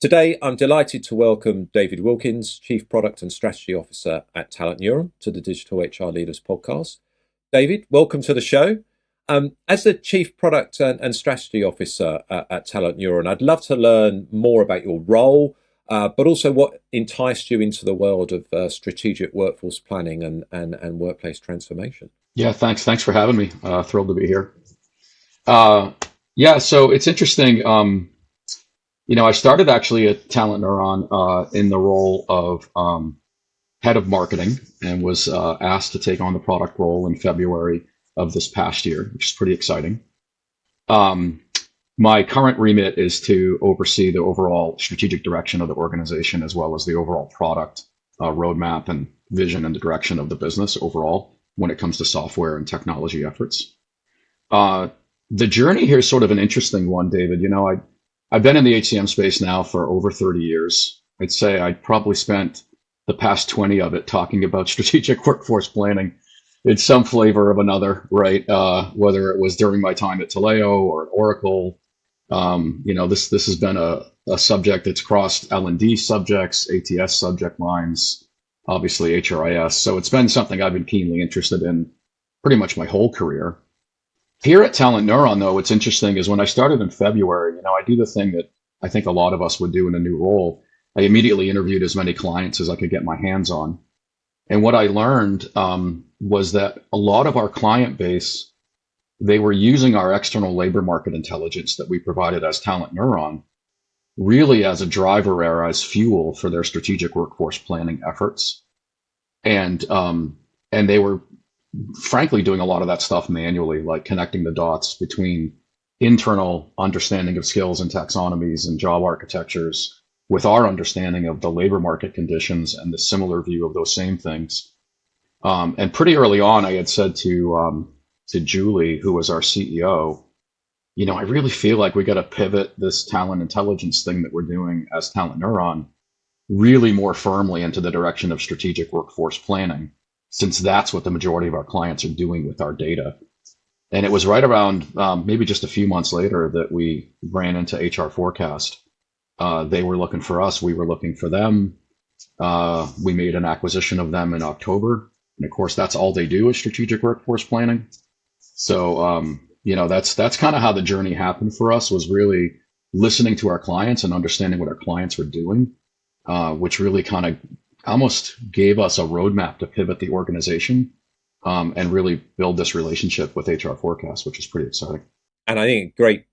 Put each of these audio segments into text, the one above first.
Today, I'm delighted to welcome David Wilkins, Chief Product and Strategy Officer at TalentNeuron, to the Digital HR Leaders podcast. David, welcome to the show. As the Chief Product and Strategy Officer at TalentNeuron, I'd love to learn more about your role, but also what enticed you into the world of strategic workforce planning and workplace transformation. Yeah, thanks. Thanks for having me. Thrilled to be here. Uh, yeah, so it's interesting. I started actually at TalentNeuron in the role of head of marketing and was asked to take on the product role in February of this past year, which is pretty exciting. Um, my current remit is to oversee the overall strategic direction of the organization as well as the overall product roadmap and vision and the direction of the business overall when it comes to software and technology efforts. Uh, the journey here is sort of an interesting one, David. I've been in the HCM space now for over 30 years. I'd say I probably spent the past 20 of it talking about strategic workforce planning in some flavor of another, right? Whether it was during my time at Taleo or at Oracle. This has been a subject that's crossed L&D subjects, ATS subject lines, obviously HRIS. So it's been something I've been keenly interested in pretty much my whole career. Here at TalentNeuron, though, what's interesting is when I started in February, I do the thing that I think a lot of us would do in a new role. I immediately interviewed as many clients as I could get my hands on. And what I learned was that a lot of our client base, they were using our external labor market intelligence that we provided as TalentNeuron really as a driver or as fuel for their strategic workforce planning efforts. And they were frankly doing a lot of that stuff manually, like connecting the dots between internal understanding of skills and taxonomies and job architectures with our understanding of the labor market conditions and the similar view of those same things. And pretty early on, I had said to Julie, who was our CEO, I really feel like we got to pivot this talent intelligence thing that we're doing as TalentNeuron really more firmly into the direction of strategic workforce planning, since that's what the majority of our clients are doing with our data. And it was right around maybe just a few months later that we ran into HR Forecast. They were looking for us. We were looking for them. We made an acquisition of them in October. And of course, that's all they do is strategic workforce planning. So, that's kind of how the journey happened for us, was really listening to our clients and understanding what our clients were doing, which really kind of almost gave us a roadmap to pivot the organization and really build this relationship with HR Forecast, which is pretty exciting. And I think great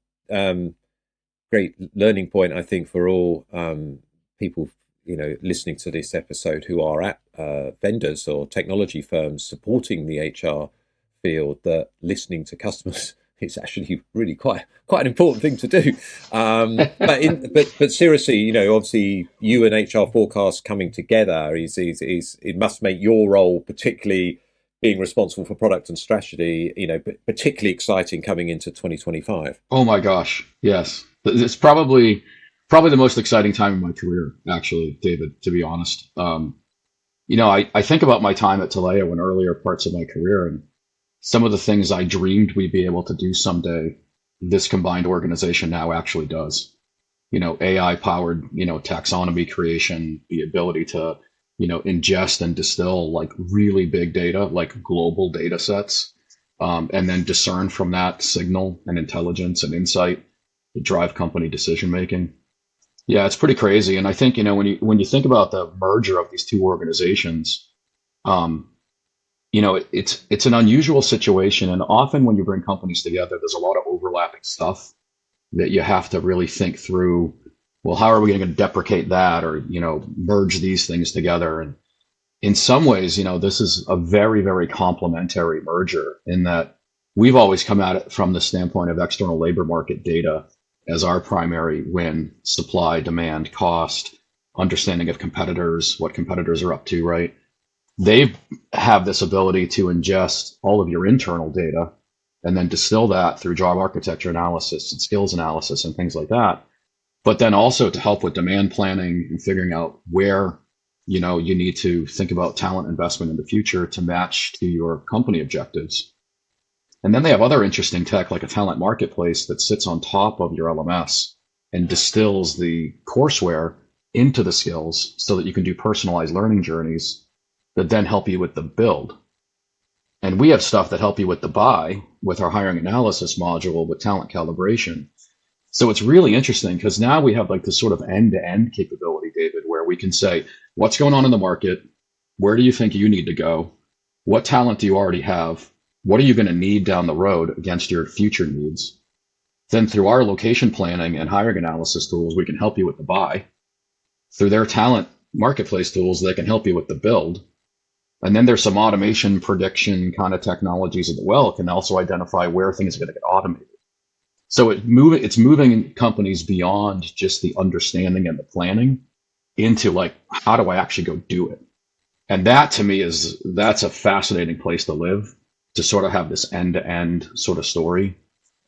learning point, I think, for all people, listening to this episode who are at vendors or technology firms supporting the HR field, that listening to customers is actually really quite an important thing to do. But seriously, obviously you and HR Forecast coming together is it must make your role, particularly being responsible for product and strategy, particularly exciting coming into 2025. Oh my gosh, yes. It's probably the most exciting time in my career, actually, David, to be honest. I think about my time at Taleo in earlier parts of my career, and some of the things I dreamed we'd be able to do someday, this combined organization now actually does. AI powered, taxonomy creation, the ability to, ingest and distill like really big data, like global data sets, and then discern from that signal and intelligence and insight to drive company decision making. Yeah, it's pretty crazy. And I think, when you think about the merger of these two organizations, it's an unusual situation. And often when you bring companies together, there's a lot of overlapping stuff that you have to really think through. Well, how are we going to deprecate that, or, merge these things together? And in some ways, this is a very, very complementary merger in that we've always come at it from the standpoint of external labor market data as our primary win: supply, demand, cost, understanding of competitors, what competitors are up to, right? They have this ability to ingest all of your internal data and then distill that through job architecture analysis and skills analysis and things like that. But then also to help with demand planning and figuring out where, you need to think about talent investment in the future to match to your company objectives. And then they have other interesting tech like a talent marketplace that sits on top of your LMS and distills the courseware into the skills so that you can do personalized learning journeys that then help you with the build. And we have stuff that help you with the buy with our hiring analysis module with talent calibration. So it's really interesting because now we have like this sort of end-to-end capability, David, where we can say, what's going on in the market? Where do you think you need to go? What talent do you already have? What are you going to need down the road against your future needs? Then through our location planning and hiring analysis tools, we can help you with the buy. Through their talent marketplace tools, they can help you with the build. And then there's some automation prediction kind of technologies as well, can also identify where things are going to get automated. So it's moving companies beyond just the understanding and the planning into like, how do I actually go do it? And that to me that's a fascinating place to live, to sort of have this end-to-end sort of story.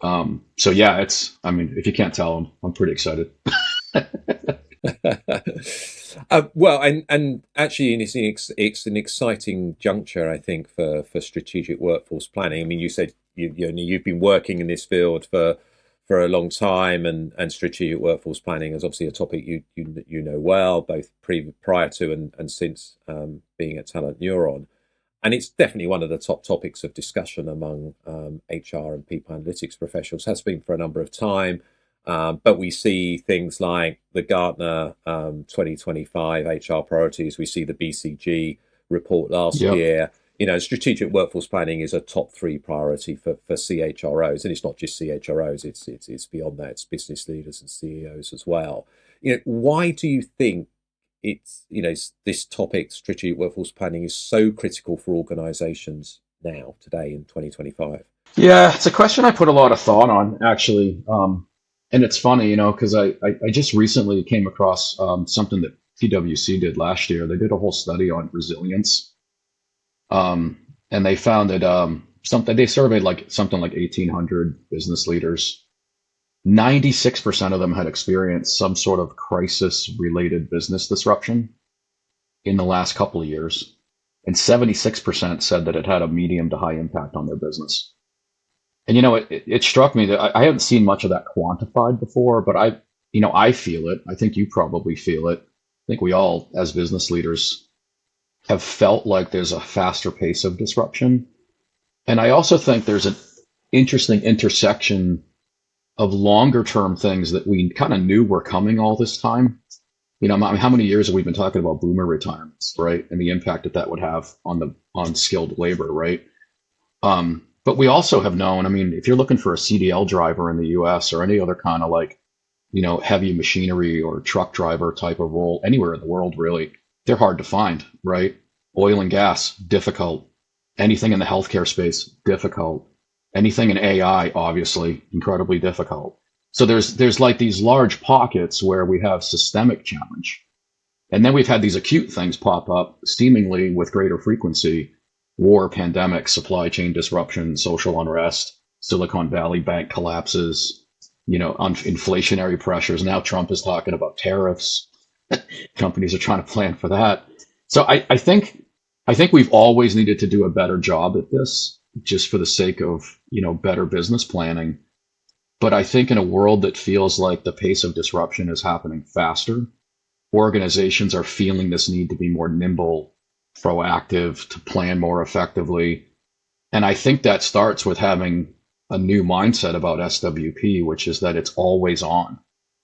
So yeah, if you can't tell, I'm pretty excited. Well, and actually, it's an exciting juncture, I think, for strategic workforce planning. I mean, you said you've been working in this field for a long time, and strategic workforce planning is obviously a topic you know well, both prior to and since being at TalentNeuron. And it's definitely one of the top topics of discussion among HR and people analytics professionals, has been for a number of time. But we see things like the Gartner 2025 HR priorities. We see the BCG report last year. Strategic workforce planning is a top 3 priority for CHROs, and it's not just CHROs. It's beyond that. It's business leaders and CEOs as well. Why do you think this topic, strategic workforce planning, is so critical for organizations now, today in 2025? Yeah, it's a question I put a lot of thought on, actually. And it's funny, because I just recently came across something that PwC did last year. They did a whole study on resilience. And they found that they surveyed something like 1,800 business leaders. 96% of them had experienced some sort of crisis-related business disruption in the last couple of years, and 76% said that it had a medium to high impact on their business. And it struck me that I haven't seen much of that quantified before, but I feel it. I think you probably feel it. I think we all, as business leaders, have felt like there's a faster pace of disruption. And I also think there's an interesting intersection of longer term things that we kind of knew were coming all this time. How many years have we been talking about boomer retirements, right? And the impact that would have on skilled labor, right? But we also have known, if you're looking for a CDL driver in the US or any other kind of heavy machinery or truck driver type of role anywhere in the world, really, they're hard to find, right? Oil and gas, difficult. Anything in the healthcare space, difficult. Anything in AI, obviously, incredibly difficult. So there's like these large pockets where we have systemic challenge. And then we've had these acute things pop up seemingly with greater frequency: war, pandemic, supply chain disruption, social unrest, Silicon Valley Bank collapses, inflationary pressures. Now Trump is talking about tariffs. Companies are trying to plan for that. So I think we've always needed to do a better job at this, just for the sake of, better business planning. But I think in a world that feels like the pace of disruption is happening faster, organizations are feeling this need to be more nimble, proactive, to plan more effectively. And I think that starts with having a new mindset about SWP, which is that it's always on,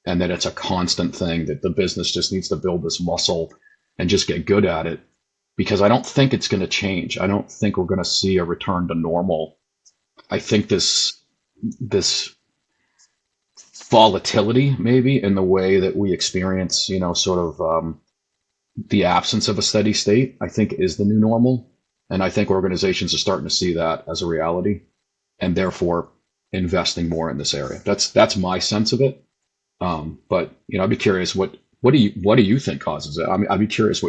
and that it's a constant thing, that the business just needs to build this muscle and just get good at it. Because I don't think it's going to change. I don't think we're going to see a return to normal. I think this volatility, maybe, in the way that we experience, the absence of a steady state, I think is the new normal. And I think organizations are starting to see that as a reality, and therefore investing more in this area. That's my sense of it. But I'd be curious, what do you think causes it? I'd be curious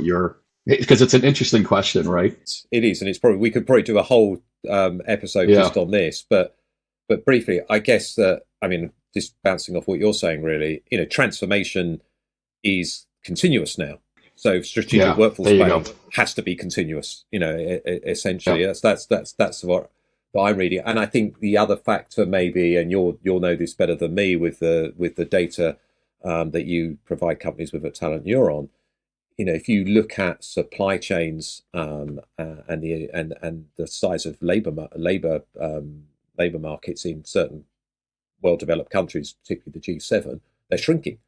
because it's an interesting question, right? It is, and we could probably do a whole episode just on this. But briefly, I guess that just bouncing off what you're saying, really, transformation is continuous now. So strategic workforce planning has to be continuous. Essentially, that's what I'm reading. And I think the other factor maybe, and you'll know this better than me with the data that you provide companies with at TalentNeuron, if you look at supply chains and the size of labor markets in certain well-developed countries, particularly the G7, they're shrinking.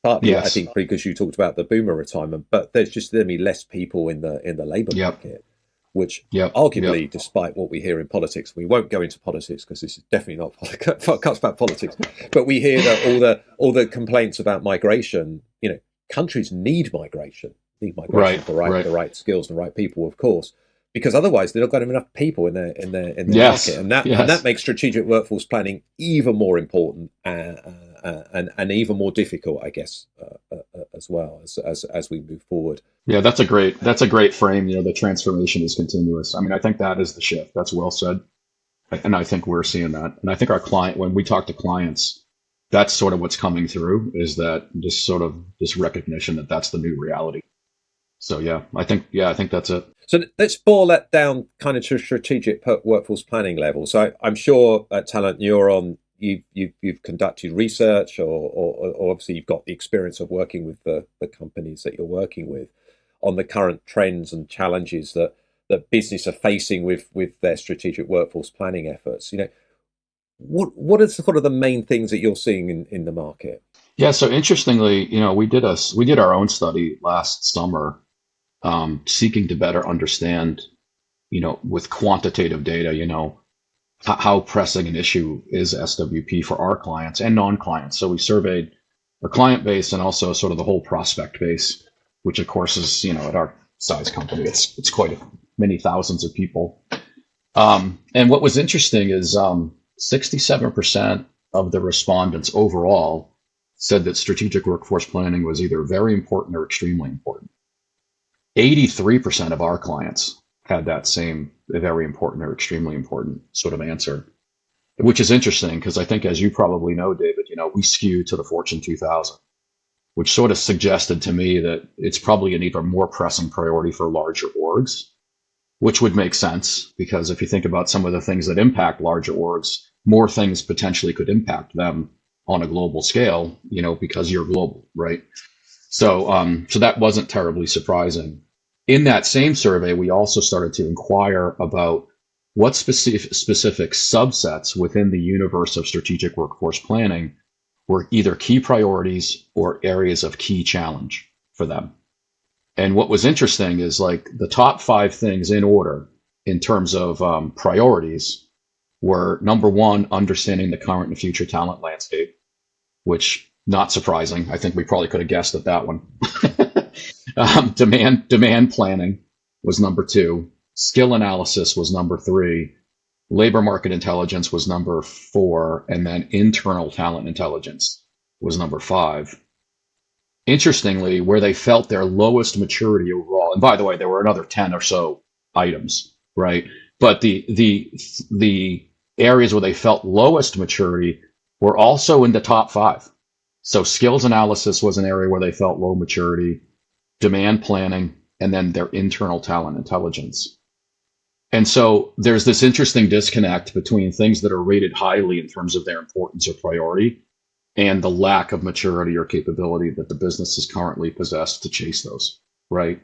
Partly, I Yes. think, because you talked about the boomer retirement, but there's just going to be less people in the labor market, which arguably, despite what we hear in politics, we won't go into politics because this is definitely not podcast about politics. But we hear that all the complaints about migration. Countries need migration for the right skills and the right people, of course, because otherwise they're not going to have enough people in their market, and that makes strategic workforce planning even more important and even more difficult, I guess, as well as we move forward. Yeah, that's a great frame. The transformation is continuous. I mean, I think that is the shift. That's well said, and I think we're seeing that. And I think when we talk to clients, that's sort of what's coming through, is that this recognition that that's the new reality. So I think that's it. So let's boil that down kind of to strategic workforce planning level. So I'm sure at TalentNeuron you've conducted research, or obviously you've got the experience of working with the companies that you're working with on the current trends and challenges that business are facing with their strategic workforce planning efforts. What are sort of the main things that you're seeing in the market? Yeah, so interestingly, we did our own study last summer, seeking to better understand, with quantitative data, how pressing an issue is SWP for our clients and non-clients. So we surveyed our client base and also sort of the whole prospect base, which of course is, at our size company, it's quite many thousands of people. And what was interesting is 67% of the respondents overall said that strategic workforce planning was either very important or extremely important. 83% of our clients had that same very important or extremely important sort of answer, which is interesting because I think, as you probably know, David, we skew to the Fortune 2000, which sort of suggested to me that it's probably an even more pressing priority for larger orgs, which would make sense because if you think about some of the things that impact larger orgs, more things potentially could impact them on a global scale, because you're global, right? So that wasn't terribly surprising. In that same survey, we also started to inquire about what specific subsets within the universe of strategic workforce planning were either key priorities or areas of key challenge for them. And what was interesting is the top 5 things in order in terms of priorities were: number 1, understanding the current and future talent landscape, which, not surprising. I think we probably could have guessed at that one. Demand planning was number 2. Skill analysis was number 3. Labor market intelligence was number 4. And then internal talent intelligence was number 5. Interestingly, where they felt their lowest maturity overall, and by the way, there were another 10 or so items, right? But the areas where they felt lowest maturity were also in the top 5. So skills analysis was an area where they felt low maturity, demand planning, and then their internal talent intelligence. And so there's this interesting disconnect between things that are rated highly in terms of their importance or priority and the lack of maturity or capability that the business is currently possessed to chase those, right?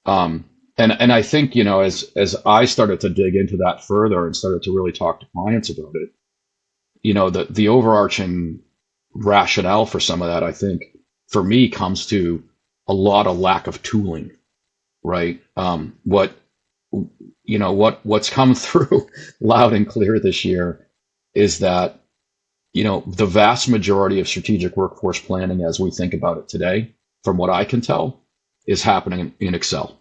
And I think, as I started to dig into that further and started to really talk to clients about it, the overarching rationale for some of that, I think, for me, comes to a lot of lack of tooling, right? What's come through loud and clear this year is that, the vast majority of strategic workforce planning as we think about it today, from what I can tell, is happening in Excel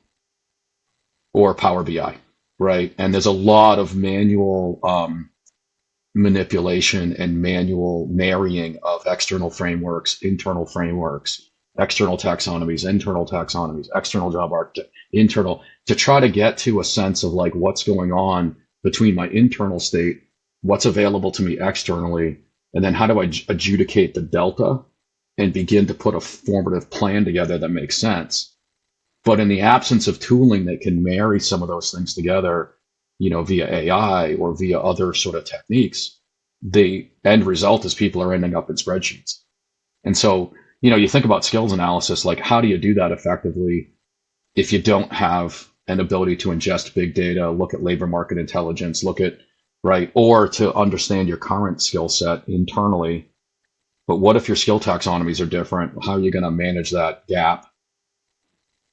or Power BI, right? And there's a lot of manual manipulation and manual marrying of external frameworks, internal frameworks, external taxonomies, external job architect, internal, to try to get to a sense of what's going on between my internal state, what's available to me externally, and then how do I adjudicate the delta and begin to put a formative plan together that makes sense. But in the absence of tooling that can marry some of those things together, via AI or via other sort of techniques, the end result is people are ending up in spreadsheets. And so you think about skills analysis, like how do you do that effectively if you don't have an ability to ingest big data, look at labor market intelligence, look at, right, or to understand your current skill set internally. But what if your skill taxonomies are different? How are you going to manage that gap?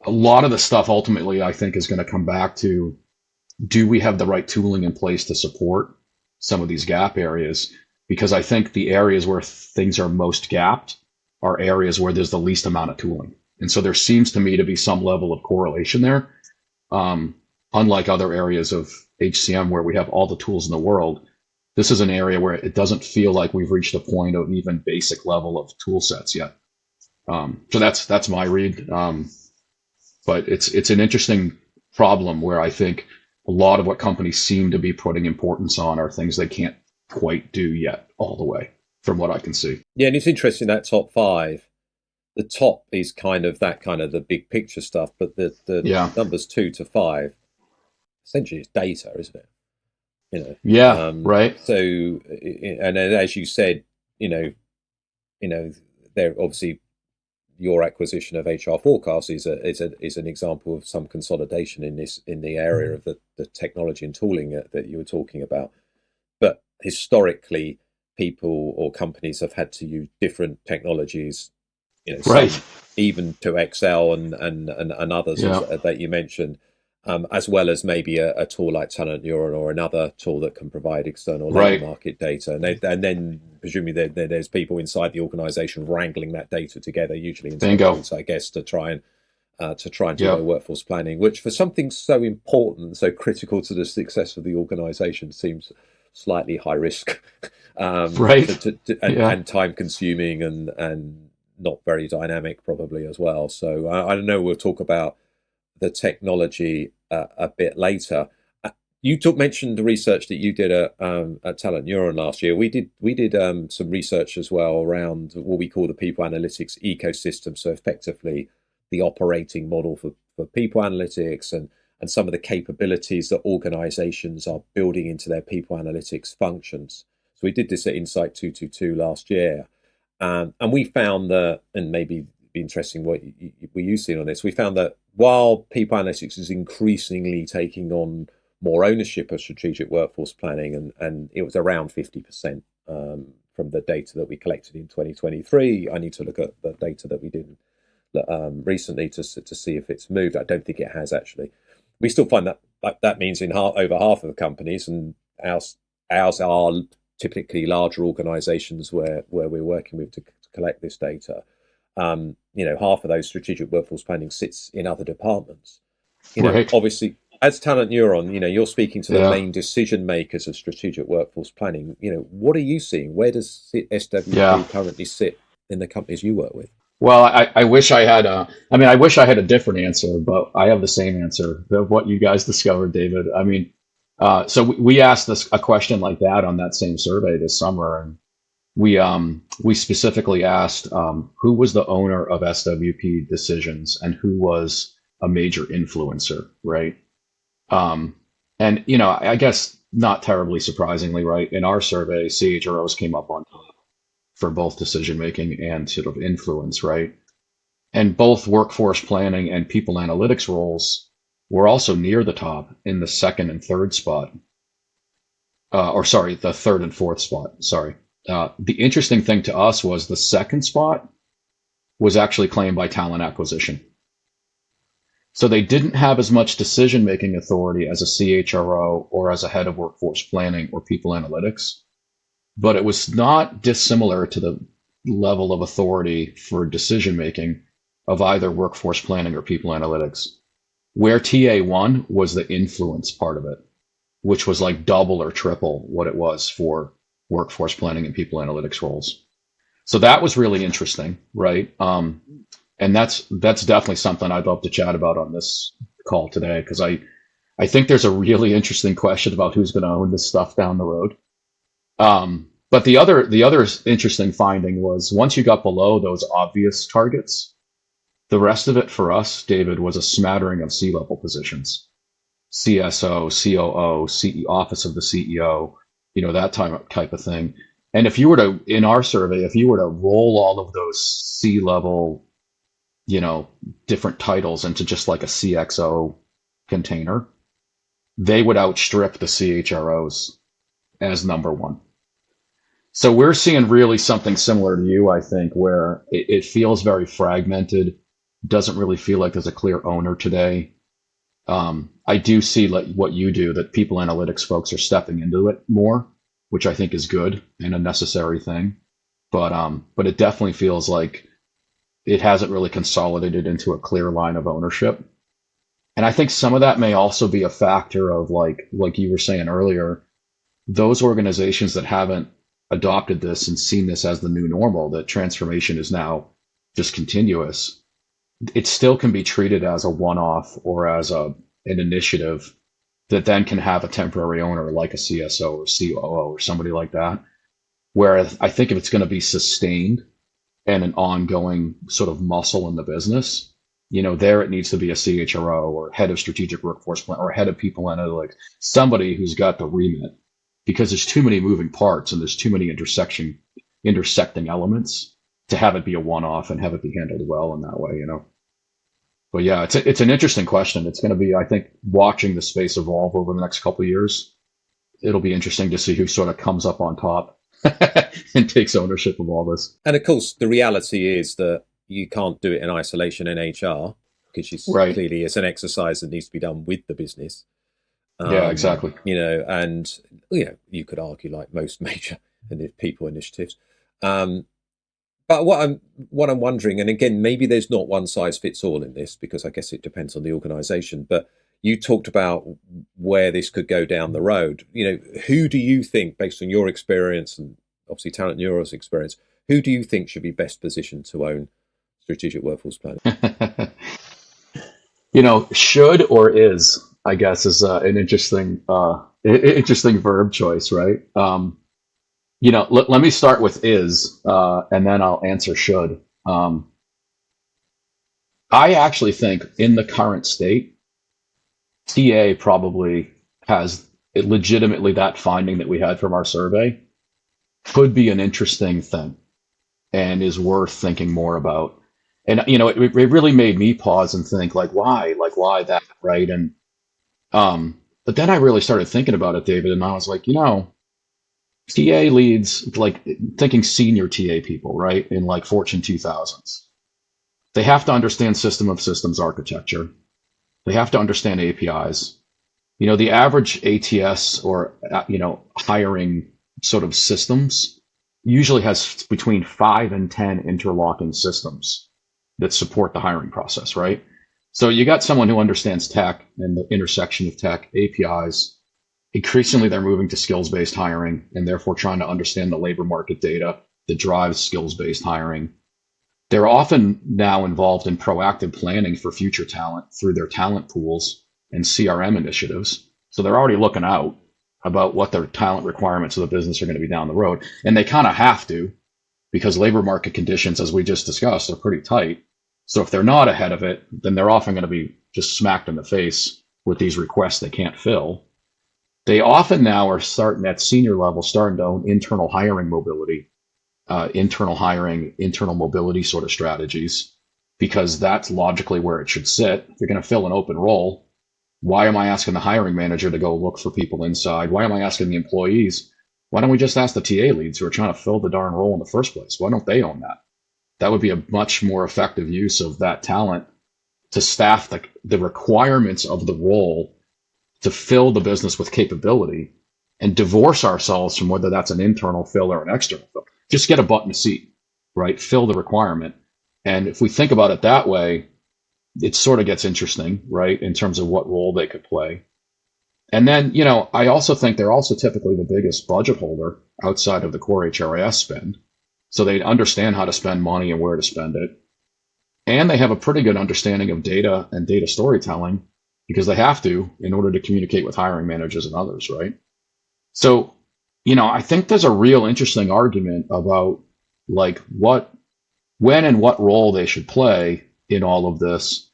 A lot of the stuff ultimately, I think, is going to come back to, do we have the right tooling in place to support some of these gap areas? Because I think the areas where things are most gapped are areas where there's the least amount of tooling. And so there seems to me to be some level of correlation there. Unlike other areas of HCM where we have all the tools in the world, this is an area where it doesn't feel like we've reached a point of even basic level of tool sets yet. So that's my read. But it's an interesting problem where I think a lot of what companies seem to be putting importance on are things they can't quite do yet all the way, from what I can see. Yeah, and it's interesting that top five. The top is kind of the big picture stuff, but the numbers 2 to 5, essentially it's data, isn't it? Right. So, and as you said, there obviously your acquisition of HR Forecast is an example of some consolidation in the area of the technology and tooling that you were talking about. But historically, people or companies have had to use different technologies, right, some even to Excel and others that you mentioned, as well as maybe a tool like TalentNeuron or another tool that can provide external labor market data. And then presumably there's people inside the organization wrangling that data together, usually in teams, I guess, to try and do their workforce planning, which for something so important, so critical to the success of the organization, seems slightly high risk, and time consuming and not very dynamic probably as well. So I don't know, we'll talk about the technology a bit later. You mentioned the research that you did at TalentNeuron last year. We did some research as well around what we call the people analytics ecosystem. So effectively the operating model for people analytics and some of the capabilities that organizations are building into their people analytics functions. So we did this at Insight 222 last year. And we found that, and maybe it'd be interesting what you've seen on this, we found that while people analytics is increasingly taking on more ownership of strategic workforce planning, and it was around 50% from the data that we collected in 2023. I need to look at the data that we did recently to see if it's moved. I don't think it has actually. We still find that means in over half of the companies, and ours are typically larger organizations where we're working with to collect this data. Half of those strategic workforce planning sits in other departments. Obviously, as TalentNeuron, you're speaking to the main decision makers of strategic workforce planning. What are you seeing? Where does SWP currently sit in the companies you work with? Well, I wish I had I wish I had a different answer, but I have the same answer of what you guys discovered, David. So we asked a question like that on that same survey this summer, and we specifically asked who was the owner of SWP decisions and who was a major influencer, right? And I guess not terribly surprisingly, right? In our survey, CHROs came up on top for both decision making and sort of influence, right? And both workforce planning and people analytics roles were also near the top in the second and third spot. The third and fourth spot. Sorry. The interesting thing to us was the second spot was actually claimed by talent acquisition. So they didn't have as much decision-making authority as a CHRO or as a head of workforce planning or people analytics, but it was not dissimilar to the level of authority for decision-making of either workforce planning or people analytics. Where TA won was the influence part of it, which was like double or triple what it was for workforce planning and people analytics roles. So that was really interesting, right? And that's definitely something I'd love to chat about on this call today, because I think there's a really interesting question about who's going to own this stuff down the road. But the other interesting finding was once you got below those obvious targets, the rest of it for us, David, was a smattering of C-level positions. CSO, COO, Office of the CEO, that type of thing. And if you were to, in our survey, if you were to roll all of those C-level, you know, different titles into just like a CXO container, they would outstrip the CHROs as number one. So we're seeing really something similar to you, I think, where it feels very fragmented, doesn't really feel like there's a clear owner today. I do see like what you do, that people analytics folks are stepping into it more, which I think is good and a necessary thing. But it definitely feels like it hasn't really consolidated into a clear line of ownership. And I think some of that may also be a factor of like you were saying earlier, those organizations that haven't adopted this and seen this as the new normal, that transformation is now just continuous, it still can be treated as a one-off or as an initiative that then can have a temporary owner like a CSO or COO or somebody like that. Whereas I think if it's going to be sustained and an ongoing sort of muscle in the business, you know, there it needs to be a CHRO or head of strategic workforce plan or head of people analytics, somebody who's got the remit, because there's too many moving parts and there's too many intersecting elements to have it be a one-off and have it be handled well in that way, you know. But yeah, it's an interesting question. It's going to be, I think, watching the space evolve over the next couple of years. It'll be interesting to see who sort of comes up on top and takes ownership of all this. And of course, the reality is that you can't do it in isolation in HR, because clearly it's an exercise that needs to be done with the business. Yeah, exactly. You know, and you know, you could argue like most major people initiatives. But what I'm wondering, and again, maybe there's not one size fits all in this, because I guess it depends on the organization, but you talked about where this could go down the road. You know, who do you think, based on your experience and obviously TalentNeuron's experience, who do you think should be best positioned to own strategic workforce planning? You know, should or is, I guess, is an interesting verb choice, right? You know, let me start with is, and then I'll answer should. I actually think in the current state, TA probably has legitimately that finding that we had from our survey could be an interesting thing and is worth thinking more about. And, you know, it really made me pause and think like, why that, right? And, but then I really started thinking about it, David, and I was like, you know, TA leads, like thinking senior TA people, right? In like Fortune 2000s. They have to understand system of systems architecture. They have to understand APIs. You know, the average ATS or, you know, hiring sort of systems usually has between 5 and 10 interlocking systems that support the hiring process, right? So you got someone who understands tech and the intersection of tech, APIs. Increasingly, they're moving to skills-based hiring and therefore trying to understand the labor market data that drives skills-based hiring. They're often now involved in proactive planning for future talent through their talent pools and CRM initiatives. So they're already looking out about what their talent requirements of the business are going to be down the road. And they kind of have to, because labor market conditions, as we just discussed, are pretty tight. So if they're not ahead of it, then they're often going to be just smacked in the face with these requests they can't fill. They often now are starting at senior level, starting to own internal hiring mobility, internal mobility sort of strategies, because that's logically where it should sit. If you're going to fill an open role, why am I asking the hiring manager to go look for people inside? Why am I asking the employees? Why don't we just ask the TA leads who are trying to fill the darn role in the first place? Why don't they own that? That would be a much more effective use of that talent to staff the requirements of the role to fill the business with capability, and divorce ourselves from whether that's an internal fill or an external fill. Just get a butt in the seat, right? Fill the requirement. And if we think about it that way, it sort of gets interesting, right? In terms of what role they could play. And then, you know, I also think they're also typically the biggest budget holder outside of the core HRIS spend. So they understand how to spend money and where to spend it. And they have a pretty good understanding of data and data storytelling, because they have to in order to communicate with hiring managers and others, right? So, you know, I think there's a real interesting argument about like when and what role they should play in all of this.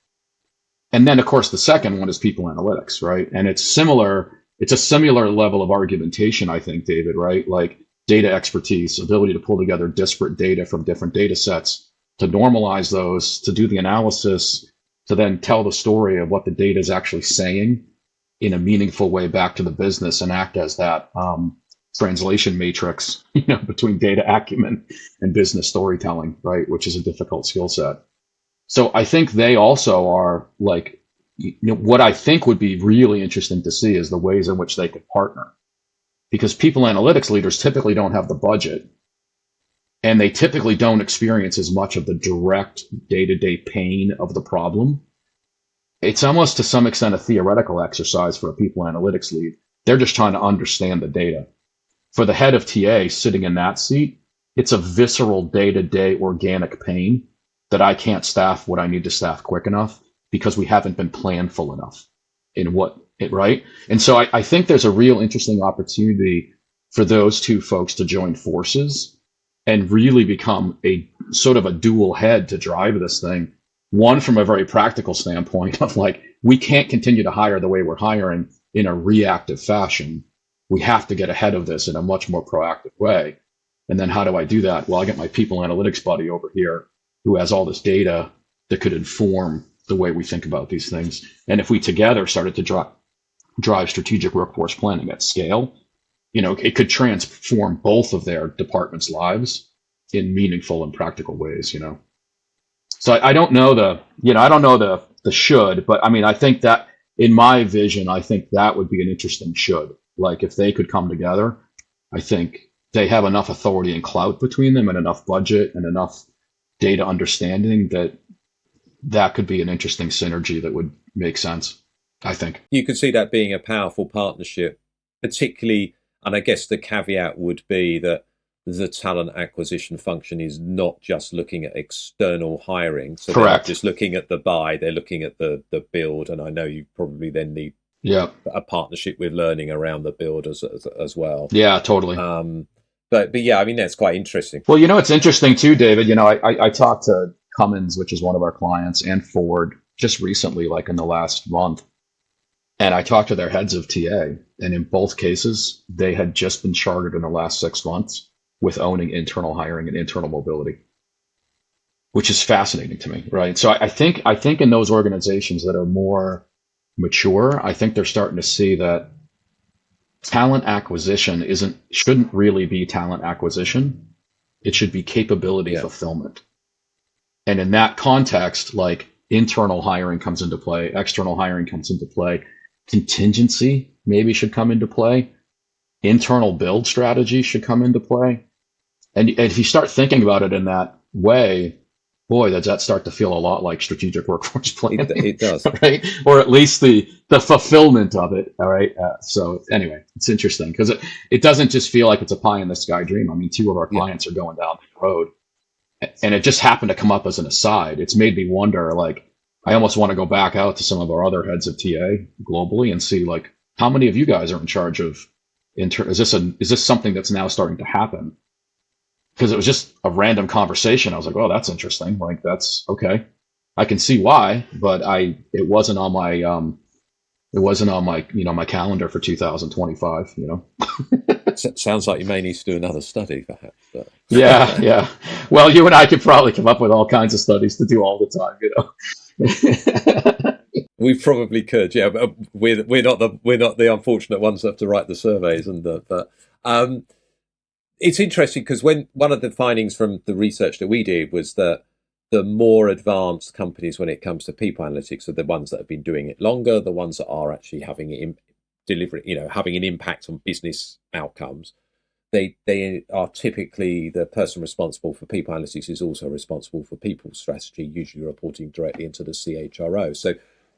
And then, of course, the second one is people analytics, right? And it's a similar level of argumentation, I think, David, right? Like data expertise, ability to pull together disparate data from different data sets, to normalize those, to do the analysis, to then tell the story of what the data is actually saying in a meaningful way back to the business and act as that translation matrix, between data acumen and business storytelling, right? Which is a difficult skill set. So I think they also are like, what I think would be really interesting to see is the ways in which they could partner, because people analytics leaders typically don't have the budget, and they typically don't experience as much of the direct day-to-day pain of the problem. It's almost to some extent a theoretical exercise for a people analytics lead. They're just trying to understand the data. For the head of TA sitting in that seat, it's a visceral day-to-day organic pain that I can't staff what I need to staff quick enough because we haven't been planful enough in right? And so I think there's a real interesting opportunity for those two folks to join forces and really become a sort of a dual head to drive this thing. One, from a very practical standpoint of like, we can't continue to hire the way we're hiring in a reactive fashion. We have to get ahead of this in a much more proactive way. And then how do I do that? Well, I get my people analytics buddy over here who has all this data that could inform the way we think about these things. And if we together started to drive strategic workforce planning at scale, it could transform both of their departments' lives in meaningful and practical ways, So I don't know the should, but I mean, I think that in my vision, I think that would be an interesting should. Like if they could come together, I think they have enough authority and clout between them and enough budget and enough data understanding that could be an interesting synergy that would make sense, I think. You could see that being a powerful partnership, particularly, and I guess the caveat would be that the talent acquisition function is not just looking at external hiring. So they're not just looking at the buy, they're looking at the build. And I know you probably then need a partnership with learning around the build as well. Yeah, totally. But yeah, I mean, that's quite interesting. Well, it's interesting too, David. I talked to Cummins, which is one of our clients, and Ford just recently, like in the last month. And I talked to their heads of TA, and in both cases, they had just been chartered in the last 6 months with owning internal hiring and internal mobility, which is fascinating to me, right? So I think in those organizations that are more mature, I think they're starting to see that talent acquisition shouldn't really be talent acquisition. It should be capability fulfillment. And in that context, like internal hiring comes into play, external hiring comes into play, contingency maybe should come into play, internal build strategy should come into play. And if you start thinking about it in that way, boy, does that start to feel a lot like strategic workforce planning. It does. Right? Or at least the fulfillment of it. All right. So anyway, it's interesting because it doesn't just feel like it's a pie in the sky dream. I mean, two of our clients are going down the road, and it just happened to come up as an aside. It's made me wonder, like, I almost want to go back out to some of our other heads of TA globally and see, like, how many of you guys are in charge of is this something that's now starting to happen? Because it was just a random conversation. I was like, oh, that's interesting. Like, that's okay. I can see why, but it wasn't on my my calendar for 2025. Sounds like you may need to do another study, perhaps. But. Yeah. Well, you and I could probably come up with all kinds of studies to do all the time. We probably could, yeah. But we're not the unfortunate ones that have to write the surveys, but it's interesting because when one of the findings from the research that we did was that the more advanced companies when it comes to people analytics are the ones that have been doing it longer, the ones that are actually having it having an impact on business outcomes. They are typically, the person responsible for people analytics is also responsible for people strategy, usually reporting directly into the CHRO. So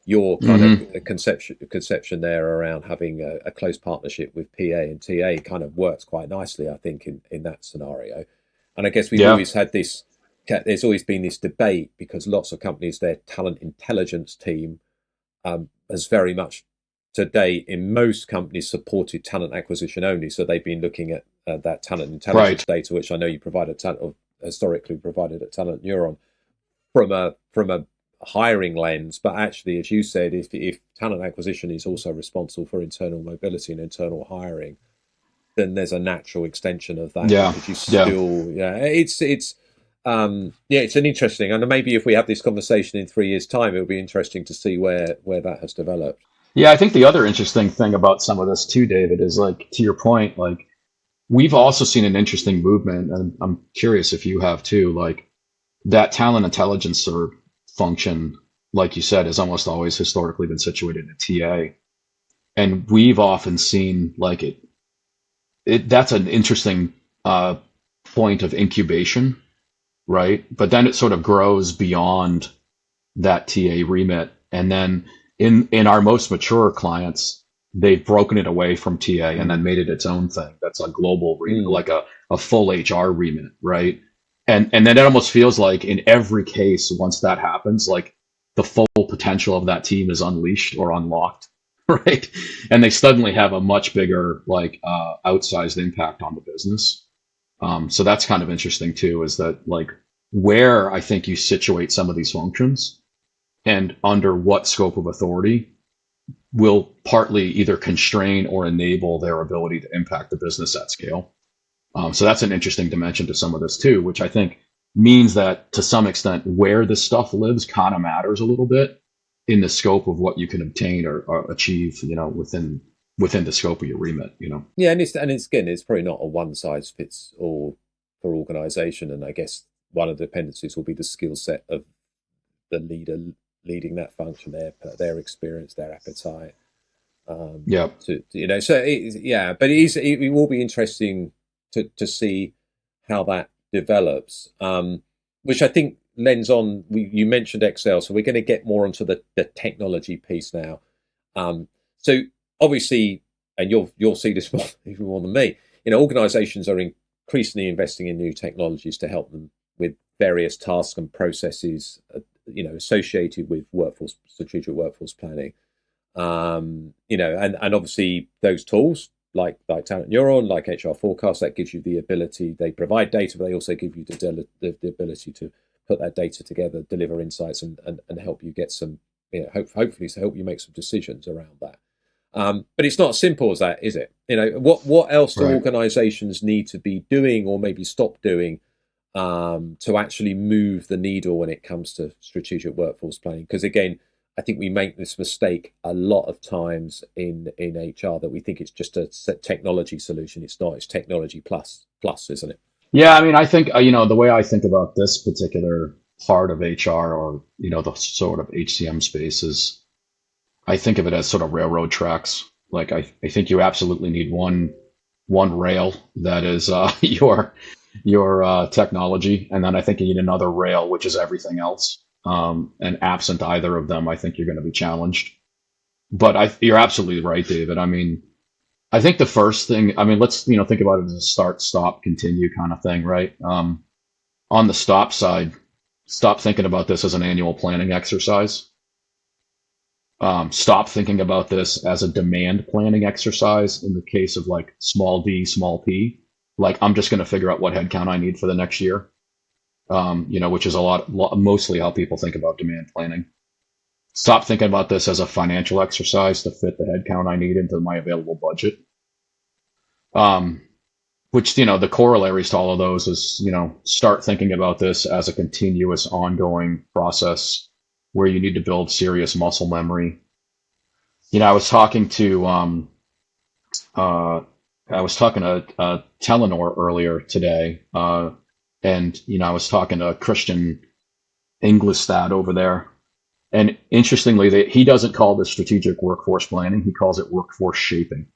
your kind of conception there around having a close partnership with PA and TA kind of works quite nicely, I think, in that scenario. And I guess we've always had this, there's always been this debate because lots of companies, their talent intelligence team has very much to date in most companies supported talent acquisition only. So they've been looking at that talent intelligence data, which I know you provided historically provided at TalentNeuron from a hiring lens. But actually, as you said, if talent acquisition is also responsible for internal mobility and internal hiring, then there's a natural extension of that Yeah, because you yeah. still, yeah, it's an interesting, and maybe if we have this conversation in 3 years' time, it'll be interesting to see where that has developed. Yeah, I think the other interesting thing about some of this too, David, is like to your point, like we've also seen an interesting movement, and I'm curious if you have too, like that talent intelligence or function, like you said, has almost always historically been situated in TA. And we've often seen like it that's an interesting uh, point of incubation, right? But then it sort of grows beyond that TA remit. And then in our most mature clients, they've broken it away from TA and then made it its own thing. That's a global remit, Mm. like a full HR remit, right? And then it almost feels like in every case, once that happens, like the full potential of that team is unleashed or unlocked, right? And they suddenly have a much bigger, like outsized impact on the business. So that's kind of interesting too, is that like where I think you situate some of these functions and under what scope of authority will partly either constrain or enable their ability to impact the business at scale. So that's an interesting dimension to some of this too, which I think means that to some extent where this stuff lives kind of matters a little bit in the scope of what you can obtain or achieve, within the scope of your remit. Yeah, and it's again, it's probably not a one size fits all for organisation, and I guess one of the dependencies will be the skill set of the leader leading that function, their experience, their appetite. Yeah. So yeah, but it will be interesting to see how that develops, which I think lends on. You mentioned Excel, so we're going to get more onto the technology piece now. So obviously, and you'll see this even more than me. Organisations are increasingly investing in new technologies to help them with various tasks and processes, associated with strategic workforce planning. And obviously those tools like TalentNeuron, like HR Forecast, that gives you the ability. They provide data, but they also give you the ability to put that data together, deliver insights, and help you get some, hopefully to help you make some decisions around that. But it's not as simple as that, is it? What else do Right. organisations need to be doing, or maybe stop doing, to actually move the needle when it comes to strategic workforce planning? Because again, I think we make this mistake a lot of times in HR, that we think it's just a technology solution. It's not. It's technology plus, isn't it? Yeah, I mean, I think, the way I think about this particular part of HR or, the sort of HCM space is I think of it as sort of railroad tracks. Like I think you absolutely need one rail that is your technology, and then I think you need another rail which is everything else. And absent either of them, I think you're going to be challenged. But you're absolutely right, David. I mean, I think the first thing, I mean, let's think about it as a start, stop, continue kind of thing, right? On the stop side, stop thinking about this as an annual planning exercise. Stop thinking about this as a demand planning exercise in the case of like small d, small p. Like I'm just going to figure out what headcount I need for the next year, which is mostly how people think about demand planning. Stop thinking about this as a financial exercise to fit the headcount I need into my available budget. Um, which, the corollaries to all of those is, start thinking about this as a continuous ongoing process where you need to build serious muscle memory. I was talking to uh, Telenor earlier today, and I was talking to Christian Englistad over there, and interestingly, he doesn't call this strategic workforce planning; he calls it workforce shaping,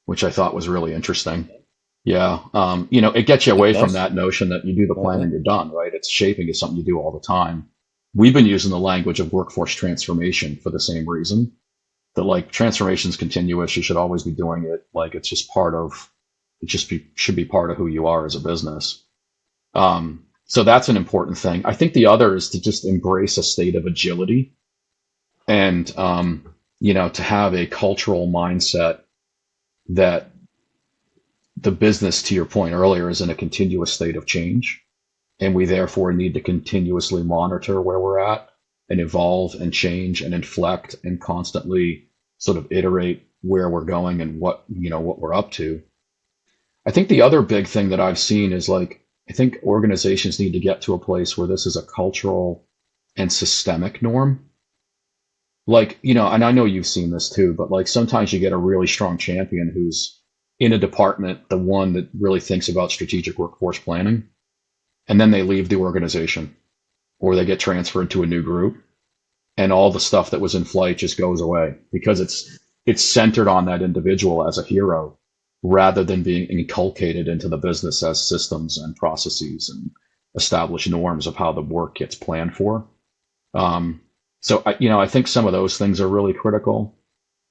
which I thought was really interesting. Yeah, it gets you away from Nice. that notion that you do the Like planning, that. you're done, right? It's shaping is something you do all the time. We've been using the language of workforce transformation for the same reason. That like transformation is continuous. You should always be doing it. Like it's just should be part of who you are as a business. So that's an important thing. I think the other is to just embrace a state of agility and, to have a cultural mindset that the business, to your point earlier, is in a continuous state of change. And we therefore need to continuously monitor where we're at and evolve and change and inflect and constantly sort of iterate where we're going and what we're up to. I think the other big thing that I've seen is like, I think organizations need to get to a place where this is a cultural and systemic norm. Like, and I know you've seen this too, but like sometimes you get a really strong champion who's in a department, the one that really thinks about strategic workforce planning, and then they leave the organization or they get transferred to a new group and all the stuff that was in flight just goes away because it's centered on that individual as a hero rather than being inculcated into the business as systems and processes and established norms of how the work gets planned for. So I think some of those things are really critical.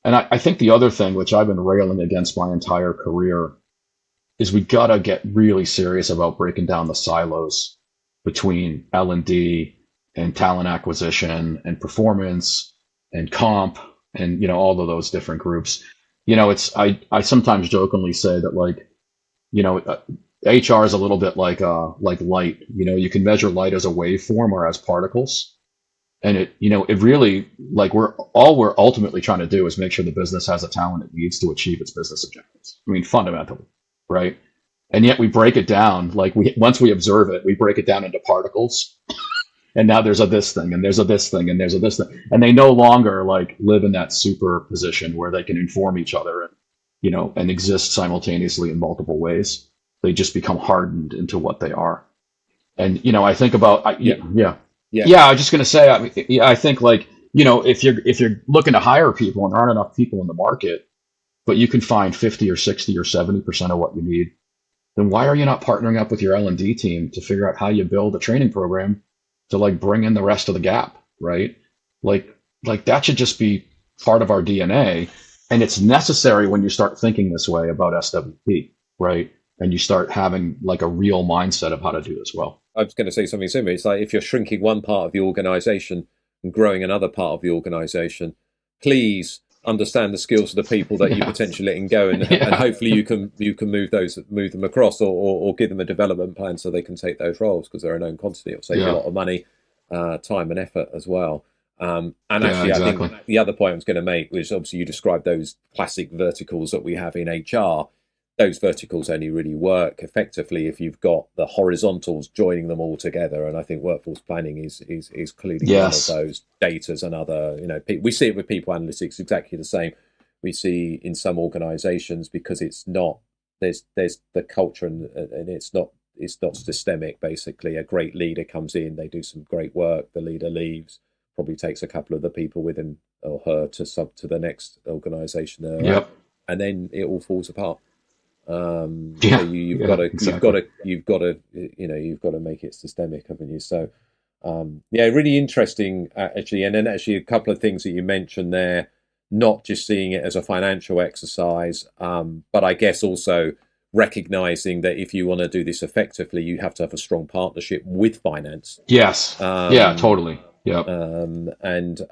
And I think the other thing, which I've been railing against my entire career, is we gotta get really serious about breaking down the silos between L&D and talent acquisition and performance and comp and all of those different groups. I sometimes jokingly say that like HR is a little bit like light. You can measure light as a waveform or as particles. And it really, like we're ultimately trying to do is make sure the business has the talent it needs to achieve its business objectives. I mean, fundamentally, right? And yet we break it down, like once we observe it, we break it down into particles. And now there's a this thing, and there's a this thing, and there's a this thing. And they no longer like live in that superposition where they can inform each other and exist simultaneously in multiple ways. They just become hardened into what they are. And, I think about, yeah. Yeah, I was just going to say, I think like, if you're looking to hire people and there aren't enough people in the market, but you can find 50 or 60 or 70% of what you need, then why are you not partnering up with your L&D team to figure out how you build a training program to like bring in the rest of the gap, right? Like that should just be part of our DNA. And it's necessary when you start thinking this way about SWP, right? And you start having like a real mindset of how to do this well. I was going to say something similar. It's like if you're shrinking one part of the organization and growing another part of the organization, please understand the skills of the people that you're potentially letting go, and hopefully you can move them across, or give them a development plan so they can take those roles, because they're a known quantity. It'll save you a lot of money, time and effort as well. And actually, exactly. I think the other point I was going to make was obviously you described those classic verticals that we have in HR. Those verticals only really work effectively if you've got the horizontals joining them all together. And I think workforce planning is clearly one of those. Data's another. We see it with people analytics exactly the same. We see in some organizations, because it's not, there's the culture and it's not systemic. Basically, a great leader comes in, they do some great work, the leader leaves, probably takes a couple of the people with him or her to the next organization they're at, and then it all falls apart. So you've got to make it systemic, haven't you? So really interesting actually. And then actually a couple of things that you mentioned there, not just seeing it as a financial exercise, but I guess also recognizing that if you want to do this effectively, you have to have a strong partnership with finance. Yes. Totally. Yeah. And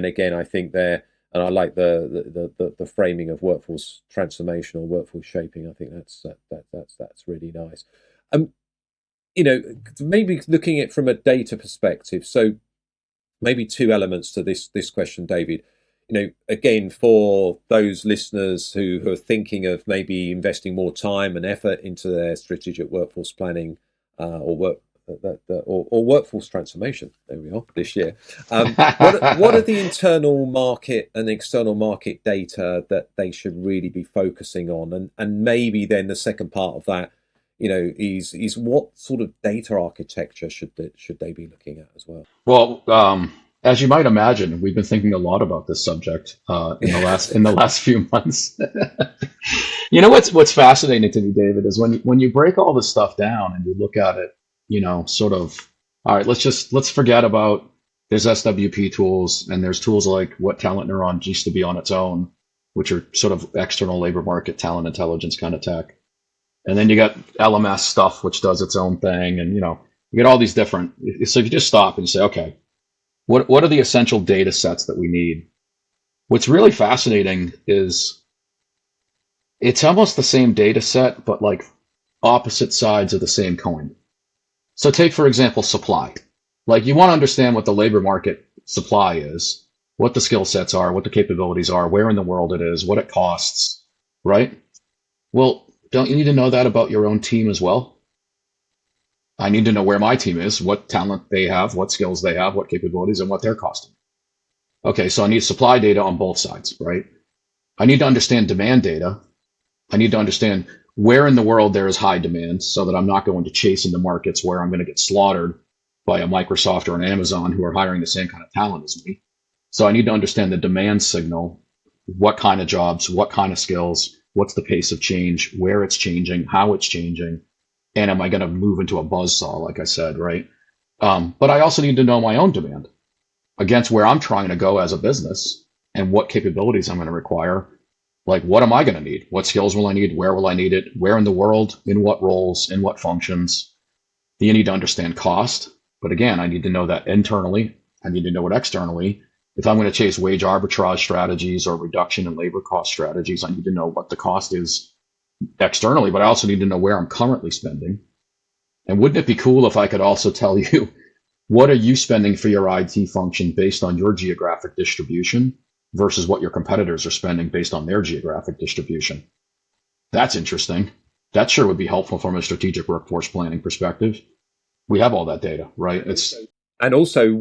again, I think there. And I like the framing of workforce transformation or workforce shaping. I think that's really nice. Maybe looking at it from a data perspective. So maybe two elements to this question, David. Again, for those listeners who are thinking of maybe investing more time and effort into their strategic workforce planning or workforce transformation. There we are this year. What are the internal market and external market data that they should really be focusing on? And maybe then the second part of that, is what sort of data architecture should they be looking at as well? Well, as you might imagine, we've been thinking a lot about this subject in the last few months. What's fascinating to me, David, is when you break all this stuff down and you look at it, sort of, all right, let's forget about there's SWP tools and there's tools like what TalentNeuron used to be on its own, which are sort of external labor market talent intelligence kind of tech. And then you got LMS stuff, which does its own thing. And, you get all these different, so if you just stop and you say, okay, what are the essential data sets that we need? What's really fascinating is it's almost the same data set, but like opposite sides of the same coin. So take, for example, supply. Like you want to understand what the labor market supply is, what the skill sets are, what the capabilities are, where in the world it is, what it costs, right? Well, don't you need to know that about your own team as well? I need to know where my team is, what talent they have, what skills they have, what capabilities, and what they're costing. Okay, so I need supply data on both sides, right? I need to understand demand data. I need to understand where in the world there is high demand so that I'm not going to chase into markets where I'm going to get slaughtered by a Microsoft or an Amazon who are hiring the same kind of talent as me. So I need to understand the demand signal, what kind of jobs, what kind of skills, what's the pace of change, where it's changing, how it's changing, and am I going to move into a buzzsaw, like I said, right? But I also need to know my own demand against where I'm trying to go as a business and what capabilities I'm going to require. Like, what am I going to need? What skills will I need? Where will I need it? Where in the world? In what roles? In what functions? You need to understand cost. But again, I need to know that internally. I need to know it externally. If I'm going to chase wage arbitrage strategies or reduction in labor cost strategies, I need to know what the cost is externally, but I also need to know where I'm currently spending. And wouldn't it be cool if I could also tell you, what are you spending for your IT function based on your geographic distribution versus what your competitors are spending based on their geographic distribution? That's interesting. That sure would be helpful from a strategic workforce planning perspective. We have all that data, right? And also,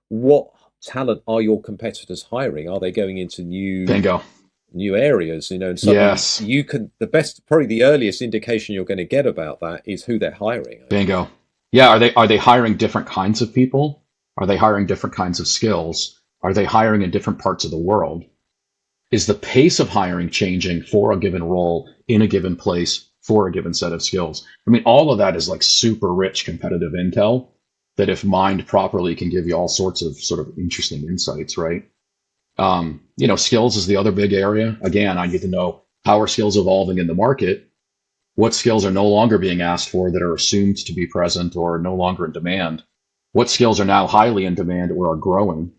what talent are your competitors hiring? Are they going into Bingo. new areas? And suddenly Yes. you can probably the earliest indication you're going to get about that is who they're hiring. Bingo. Yeah, are they hiring different kinds of people? Are they hiring different kinds of skills? Are they hiring in different parts of the world? Is the pace of hiring changing for a given role in a given place for a given set of skills? I mean, all of that is like super rich competitive intel that, if mined properly, can give you all sorts of sort of interesting insights, right? Skills is the other big area. Again, I need to know, how are skills evolving in the market? What skills are no longer being asked for that are assumed to be present or no longer in demand? What skills are now highly in demand or are growing?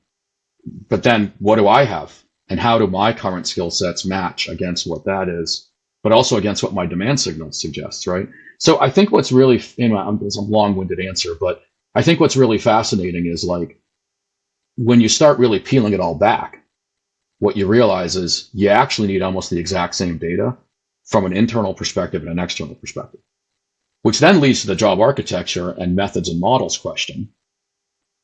But then what do I have? And how do my current skill sets match against what that is, but also against what my demand signal suggests, right? So I think what's really, it's a long-winded answer, but I think what's really fascinating is, like, when you start really peeling it all back, what you realize is you actually need almost the exact same data from an internal perspective and an external perspective, which then leads to the job architecture and methods and models question.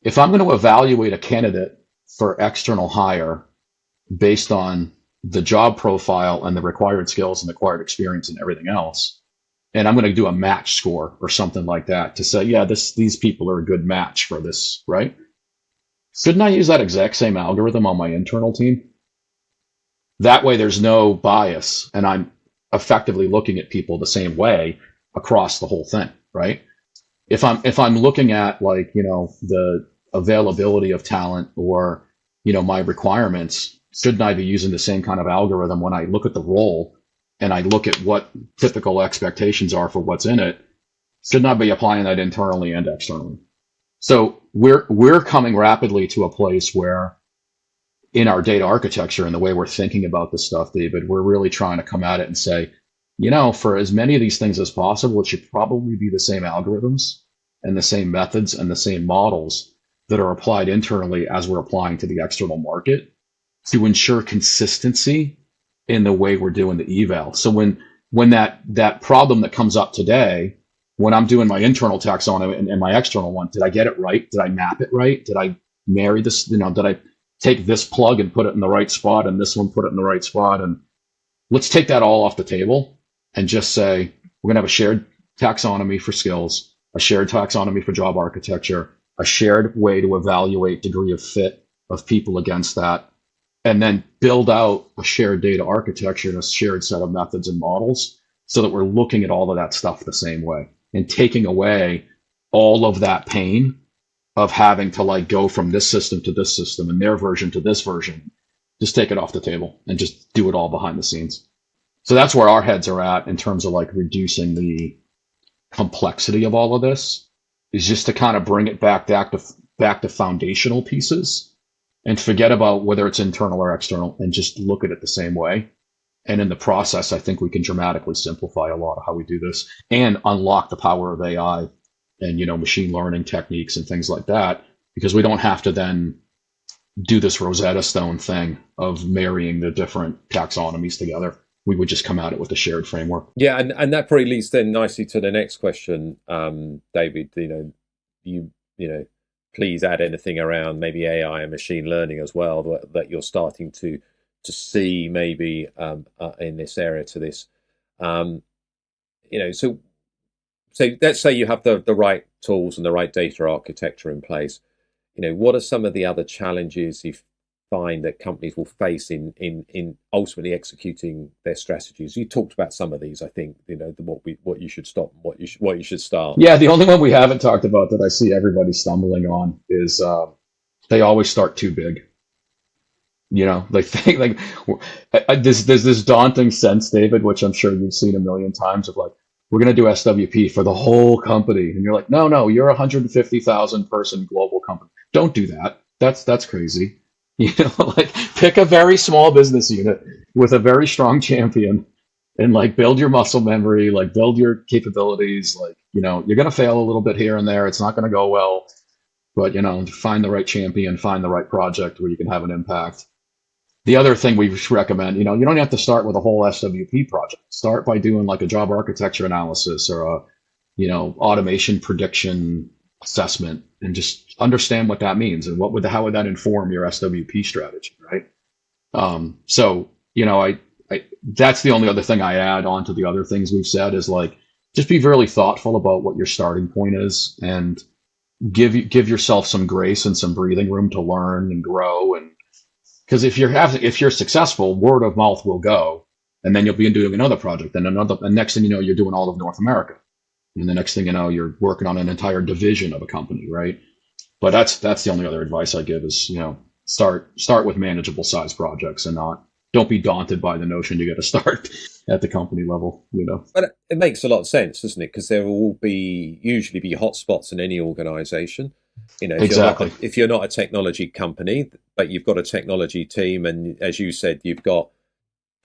If I'm going to evaluate a candidate for external hire based on the job profile and the required skills and the required experience and everything else, and I'm going to do a match score or something like that to say, yeah, these people are a good match for this, right? Shouldn't I use that exact same algorithm on my internal team? That way there's no bias and I'm effectively looking at people the same way across the whole thing, right? If I'm looking at, like, the availability of talent or, my requirements, shouldn't I be using the same kind of algorithm when I look at the role and I look at what typical expectations are for what's in it? Shouldn't I be applying that internally and externally? So we're coming rapidly to a place where, in our data architecture and the way we're thinking about this stuff, David, we're really trying to come at it and say, for as many of these things as possible, it should probably be the same algorithms and the same methods and the same models that are applied internally as we're applying to the external market to ensure consistency in the way we're doing the eval. So when that problem that comes up today, when I'm doing my internal taxonomy and my external one, did I get it right? Did I map it right? Did I marry this? Did I take this plug and put it in the right spot and this one put it in the right spot? And let's take that all off the table and just say, we're going to have a shared taxonomy for skills, a shared taxonomy for job architecture, a shared way to evaluate degree of fit of people against that, and then build out a shared data architecture and a shared set of methods and models so that we're looking at all of that stuff the same way and taking away all of that pain of having to, like, go from this system to this system and their version to this version. Just take it off the table and just do it all behind the scenes. So that's where our heads are at in terms of, like, reducing the complexity of all of this, is just to kind of bring it back to foundational pieces and forget about whether it's internal or external and just look at it the same way. And in the process, I think we can dramatically simplify a lot of how we do this and unlock the power of AI and, machine learning techniques and things like that, because we don't have to then do this Rosetta Stone thing of marrying the different taxonomies together. we would just come at it with a shared framework. Yeah, and that probably leads then nicely to the next question, David. You know, please add anything around maybe AI and machine learning as well that you're starting to see maybe in this area to this. Um, so let's say you have the right tools and the right data architecture in place. What are some of the other challenges you find that companies will face in ultimately executing their strategies? You talked about some of these, I think. What you should stop, and what you should start. Yeah, the only one we haven't talked about that I see everybody stumbling on is they always start too big. They think like there's this daunting sense, David, which I'm sure you've seen a million times of like, we're going to do SWP for the whole company. And you're like, no, you're a 150,000 person global company. Don't do that. That's crazy. Like pick a very small business unit with a very strong champion and like build your muscle memory, like build your capabilities. Like, you're going to fail a little bit here and there. It's not going to go well, but, find the right champion, find the right project where you can have an impact. The other thing we recommend, you don't have to start with a whole SWP project. Start by doing like a job architecture analysis or a, automation prediction assessment, and just understand what that means and how would that inform your SWP strategy, right? So, that's the only other thing I add on to the other things we've said is like, just be really thoughtful about what your starting point is and give yourself some grace and some breathing room to learn and grow. And because if you're successful, word of mouth will go, and then you'll be doing another project, and next thing you know, you're doing all of North America, and the next thing you know, you're working on an entire division of a company, right? But that's the only other advice I give is start with manageable size projects and don't be daunted by the notion you got to start at the company level. But it makes a lot of sense, doesn't it? Because there will usually be hotspots in any organization. Exactly. If you're not a technology company, but you've got a technology team, and as you said, you've got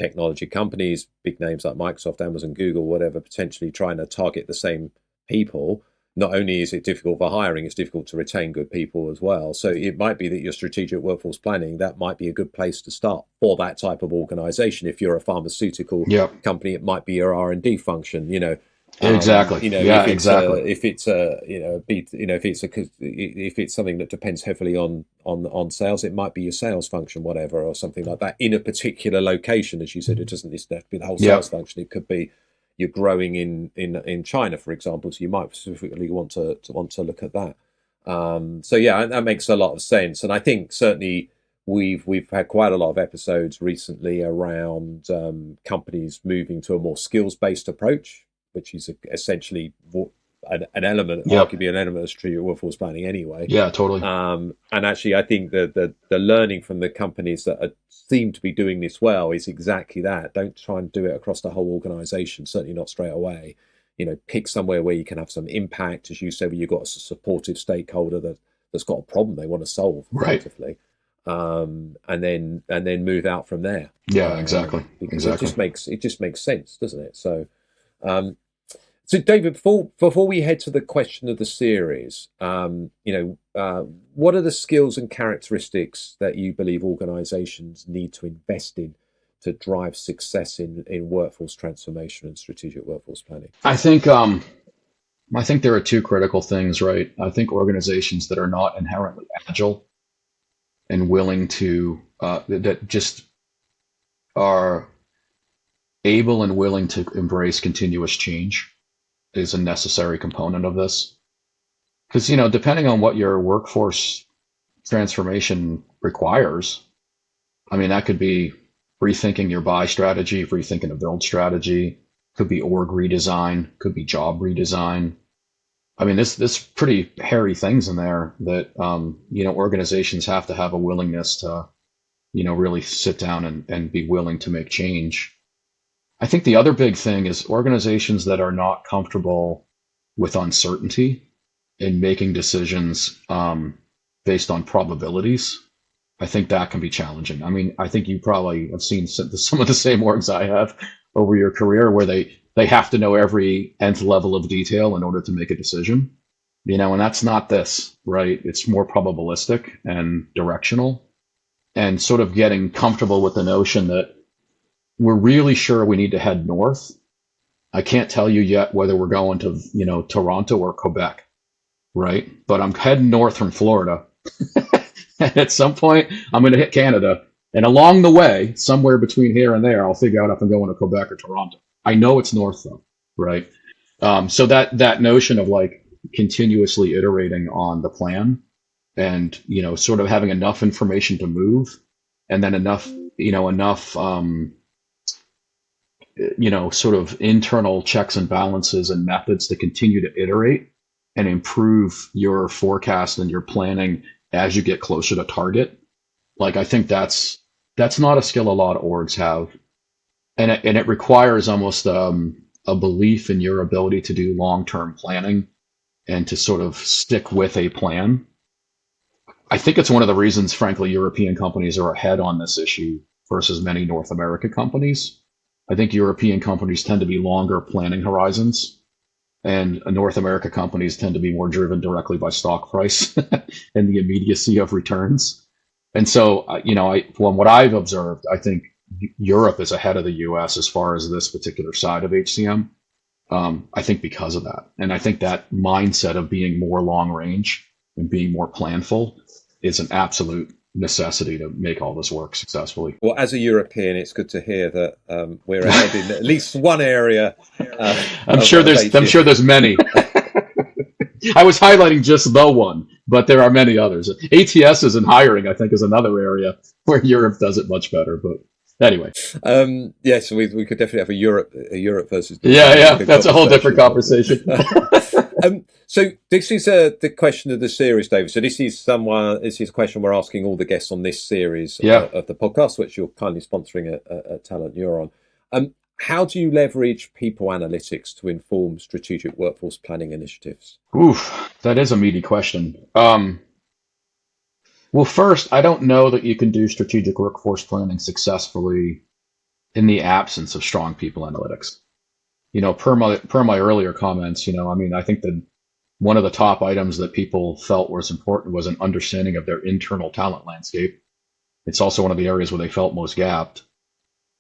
technology companies, big names like Microsoft, Amazon, Google, whatever, potentially trying to target the same people. Not only is it difficult for hiring, it's difficult to retain good people as well. So it might be that your strategic workforce planning, that might be a good place to start for that type of organization. If you're a pharmaceutical company, it might be your R&D function, Exactly. Exactly. If it's something that depends heavily on sales, it might be your sales function, whatever, or something like that in a particular location. As you said, it doesn't necessarily have to be the whole sales function. It could be you're growing in China, for example. So you might specifically want to look at that. So yeah, that makes a lot of sense. And I think certainly we've had quite a lot of episodes recently around companies moving to a more skills-based approach, which is essentially an element, arguably an element of strategic workforce planning anyway. Yeah, totally. And actually, I think the learning from the companies that seem to be doing this well is exactly that. Don't try and do it across the whole organization, certainly not straight away. Pick somewhere where you can have some impact, as you said, where you've got a supportive stakeholder that's got a problem they want to solve effectively. And then move out from there. Yeah, exactly. Because it just makes sense, doesn't it? So so David, before we head to the question of the series, what are the skills and characteristics that you believe organizations need to invest in to drive success in workforce transformation and strategic workforce planning? I think there are two critical things, right? I think organizations that are not inherently agile and willing to that just are able and willing to embrace continuous change is a necessary component of this. Because, depending on what your workforce transformation requires, I mean, that could be rethinking your buy strategy, rethinking a build strategy, could be org redesign, could be job redesign. I mean, there's pretty hairy things in there that, organizations have to have a willingness to, really sit down and be willing to make change. I think the other big thing is organizations that are not comfortable with uncertainty in making decisions based on probabilities. I think that can be challenging. I mean, I think you probably have seen some of the same orgs I have over your career where they have to know every nth level of detail in order to make a decision, and that's not this, right? It's more probabilistic and directional, and sort of getting comfortable with the notion that we're really sure we need to head north. I can't tell you yet whether we're going to, Toronto or Quebec, right? But I'm heading north from Florida. And at some point, I'm going to hit Canada. And along the way, somewhere between here and there, I'll figure out if I'm going to Quebec or Toronto. I know it's north, though, right? So that notion of like continuously iterating on the plan and, sort of having enough information to move and then enough sort of internal checks and balances and methods to continue to iterate and improve your forecast and your planning as you get closer to target. Like, I think that's not a skill a lot of orgs have. And it requires almost a belief in your ability to do long-term planning and to sort of stick with a plan. I think it's one of the reasons, frankly, European companies are ahead on this issue versus many North American companies. I think European companies tend to be longer planning horizons, and North America companies tend to be more driven directly by stock price and the immediacy of returns. And so, from what I've observed, I think Europe is ahead of the US as far as this particular side of HCM. I think because of that. And I think that mindset of being more long range and being more planful is an absolute necessity to make all this work successfully. Well, as a European, it's good to hear that we're ahead in at least one area. I'm sure there's many. I was highlighting just the one, but there are many others. ATSs and hiring, I think, is another area where Europe does it much better. But anyway, yes, we could definitely have a Europe versus that's a whole different conversation. So this is the question of the series, David. So this is a question we're asking all the guests on this series of the podcast, which you're kindly sponsoring at TalentNeuron. How do you leverage people analytics to inform strategic workforce planning initiatives? Oof, that is a meaty question. Well, first, I don't know that you can do strategic workforce planning successfully in the absence of strong people analytics. Per my earlier comments, I think that one of the top items that people felt was important was an understanding of their internal talent landscape. It's also one of the areas where they felt most gapped.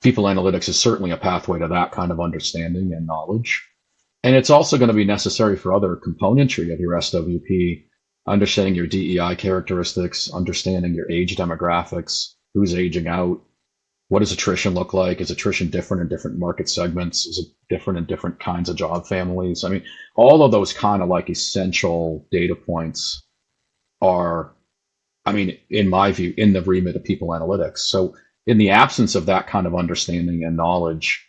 People analytics is certainly a pathway to that kind of understanding and knowledge. And it's also going to be necessary for other componentry of your SWP, understanding your DEI characteristics, understanding your age demographics, who's aging out, what does attrition look like? Is attrition different in different market segments? Is it different in different kinds of job families? I mean, all of those kind of like essential data points are, in my view, in the remit of people analytics. So in the absence of that kind of understanding and knowledge,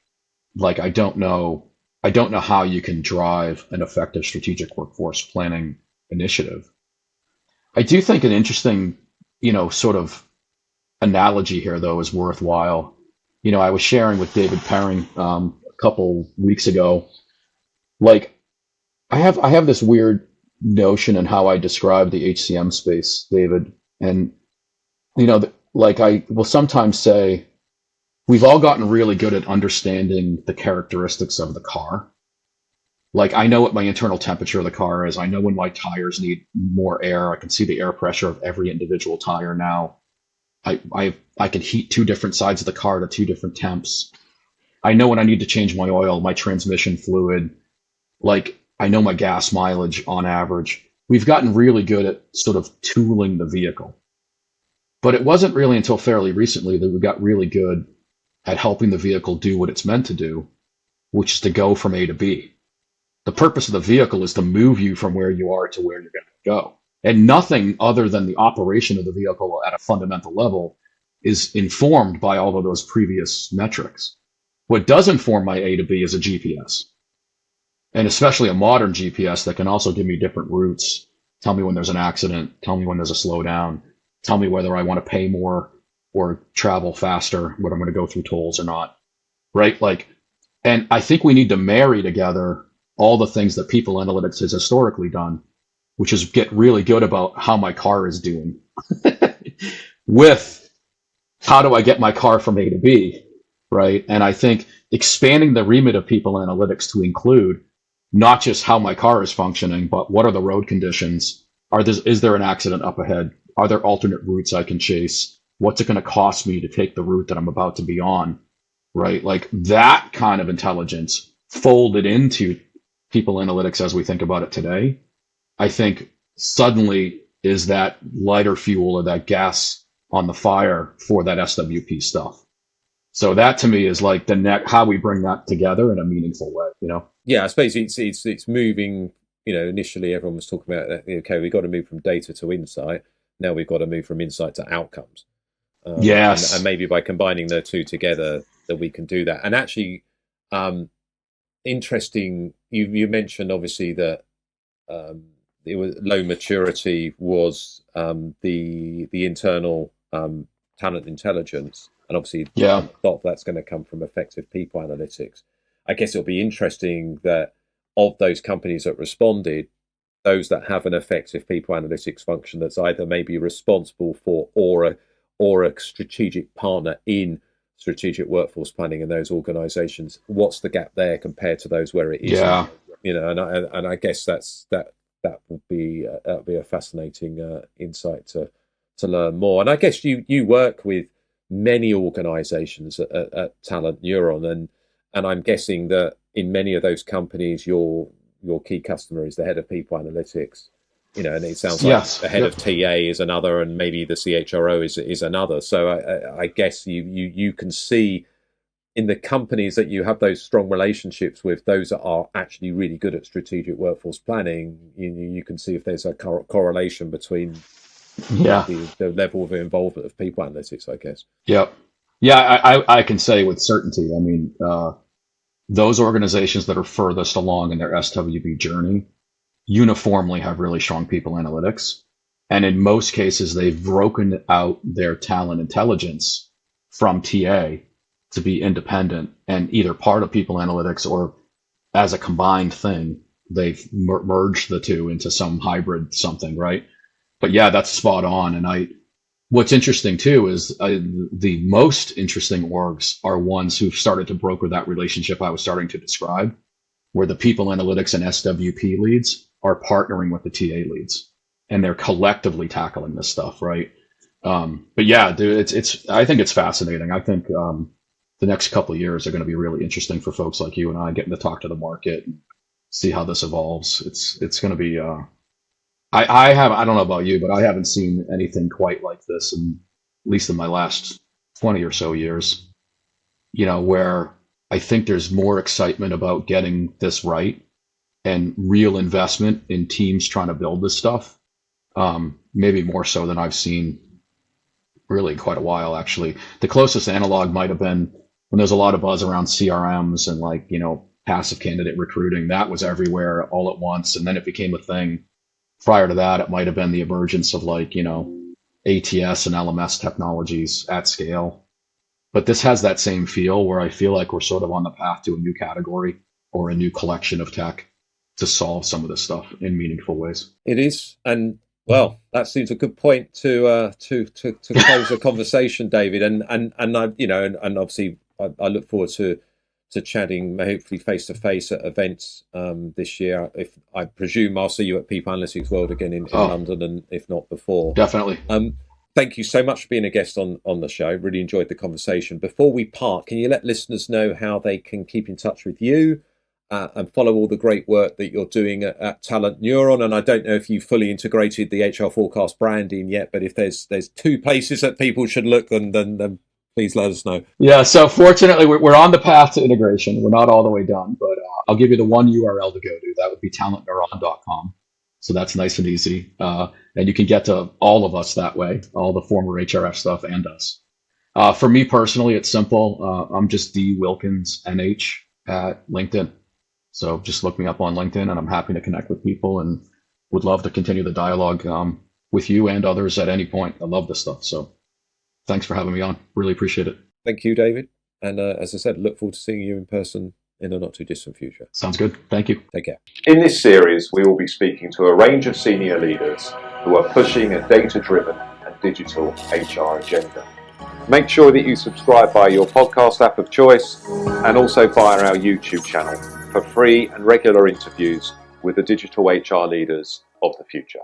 like I don't know how you can drive an effective strategic workforce planning initiative. I do think an interesting, sort of analogy here, though, is worthwhile. I was sharing with David Perring a couple weeks ago. Like, I have this weird notion in how I describe the HCM space, David, and like I will sometimes say, we've all gotten really good at understanding the characteristics of the car. Like, I know what my internal temperature of the car is. I know when my tires need more air. I can see the air pressure of every individual tire now. I can heat two different sides of the car to two different temps. I know when I need to change my oil, my transmission fluid. Like, I know my gas mileage on average. We've gotten really good at sort of tooling the vehicle. But it wasn't really until fairly recently that we got really good at helping the vehicle do what it's meant to do, which is to go from A to B. The purpose of the vehicle is to move you from where you are to where you're going to go. And nothing other than the operation of the vehicle at a fundamental level is informed by all of those previous metrics. What does inform my A to B is a GPS. And especially a modern GPS that can also give me different routes, tell me when there's an accident, tell me when there's a slowdown, tell me whether I want to pay more or travel faster, whether I'm going to go through tolls or not, right? Like, and I think we need to marry together all the things that people analytics has historically done, which is get really good about how my car is doing with how do I get my car from A to B, right? And I think expanding the remit of people analytics to include not just how my car is functioning, but what are the road conditions? Is there an accident up ahead? Are there alternate routes I can chase? What's it going to cost me to take the route that I'm about to be on? right? Like that kind of intelligence folded into people analytics as we think about it today, I think suddenly is that lighter fuel or that gas on the fire for that SWP stuff. So that to me is like the how we bring that together in a meaningful way, you know? Yeah, I suppose it's moving. Initially everyone was talking about okay, we've got to move from data to insight. Now we've got to move from insight to outcomes. And Yes. maybe by combining the two together that we can do that. And actually, interesting. You mentioned obviously that it was low maturity was the internal talent intelligence, and obviously a Yeah. lot of that's going to come from effective people analytics. I guess it'll be interesting that of those companies that responded, those that have an effective people analytics function that's either maybe responsible for or a strategic partner in strategic workforce planning in those organizations, what's the gap there compared to those where it isn't? Yeah. And I guess that would be a fascinating insight to learn more. And I guess you work with many organizations at TalentNeuron, and I'm guessing that in many of those companies your key customer is the head of people analytics, and it sounds like Yes. the head Yep. of TA is another, and maybe the CHRO is another. So I guess you can see in the companies that you have those strong relationships with, those that are actually really good at strategic workforce planning, you can see if there's a correlation between Yeah. the level of involvement of people analytics, I guess. Yep. Yeah. I can say with certainty. I mean, those organizations that are furthest along in their SWB journey uniformly have really strong people analytics. And in most cases, they've broken out their talent intelligence from TA to be independent and either part of people analytics or as a combined thing, they've merged the two into some hybrid something, right? But yeah, that's spot on. And what's interesting too is the most interesting orgs are ones who've started to broker that relationship I was starting to describe, where the people analytics and SWP leads are partnering with the TA leads, and they're collectively tackling this stuff, right? But yeah, dude, it's I think it's fascinating. I think the next couple of years are going to be really interesting for folks like you and I getting to talk to the market and see how this evolves. It's going to be. I don't know about you, but I haven't seen anything quite like this, in at least in my last 20 or so years. Where I think there's more excitement about getting this right and real investment in teams trying to build this stuff. Maybe more so than I've seen really in quite a while, actually. The closest analog might have been when there's a lot of buzz around CRMs and passive candidate recruiting. That was everywhere all at once. And then it became a thing. Prior to that, it might have been the emergence of ATS and LMS technologies at scale. But this has that same feel where I feel like we're sort of on the path to a new category or a new collection of tech to solve some of this stuff in meaningful ways. It is, and well, that seems a good point to close the conversation, David. And I, and obviously I look forward to chatting, hopefully face to face at events this year. If I presume I'll see you at People Analytics World again in London, and if not before, definitely. Thank you so much for being a guest on the show. Really enjoyed the conversation. Before we part, can you let listeners know how they can keep in touch with you and follow all the great work that you're doing at TalentNeuron? And I don't know if you've fully integrated the HR Forecast branding yet, but if there's two places that people should look, then please let us know. Yeah, so fortunately, we're on the path to integration. We're not all the way done, but I'll give you the one URL to go to. That would be talentneuron.com. So that's nice and easy. And you can get to all of us that way, all the former HRF stuff and us. For me personally, it's simple. I'm just D Wilkins NH at LinkedIn. So just look me up on LinkedIn, and I'm happy to connect with people and would love to continue the dialogue with you and others at any point. I love this stuff. So thanks for having me on. Really appreciate it. Thank you, David. And as I said, look forward to seeing you in person in a not too distant future. Sounds good. Thank you. Take care. In this series, we will be speaking to a range of senior leaders who are pushing a data-driven and digital HR agenda. Make sure that you subscribe via your podcast app of choice and also via our YouTube channel for free and regular interviews with the digital HR leaders of the future.